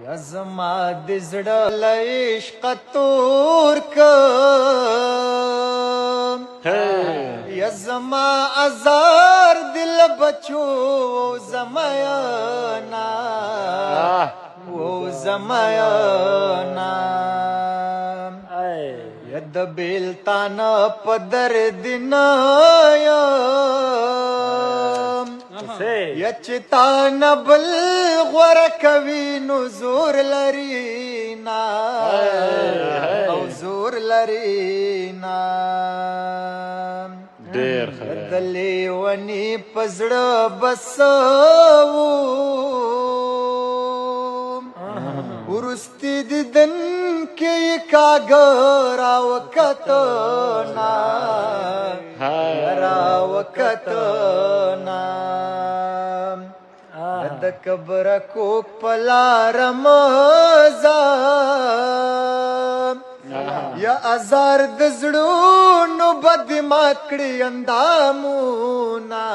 یا زما د زړه له عشقه تور کم یا زما ازار دل بچو زمایانا زمایانا یا د بیلتانا په درد نه یم یا چې تا نه بل غوره کوي نو زور لري نه او زور لري نه ډېر ښه د لیوني په زړه بسوم وروستي دیدن کې یې کاږه راوکتنا راوکتنا د کبره کوک په لاره مزم یا ازار د زړونو بد مات کړي اندامونه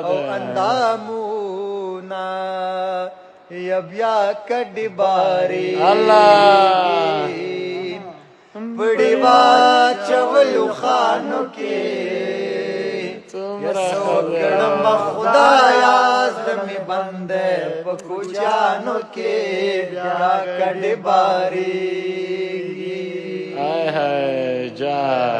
او اندامونه یا بیا کډي باري بڑی واچولو خانو کې یا سوکړم خدایا زمي بنده پکو جانو کې بیا کډي باري هاي هاي جان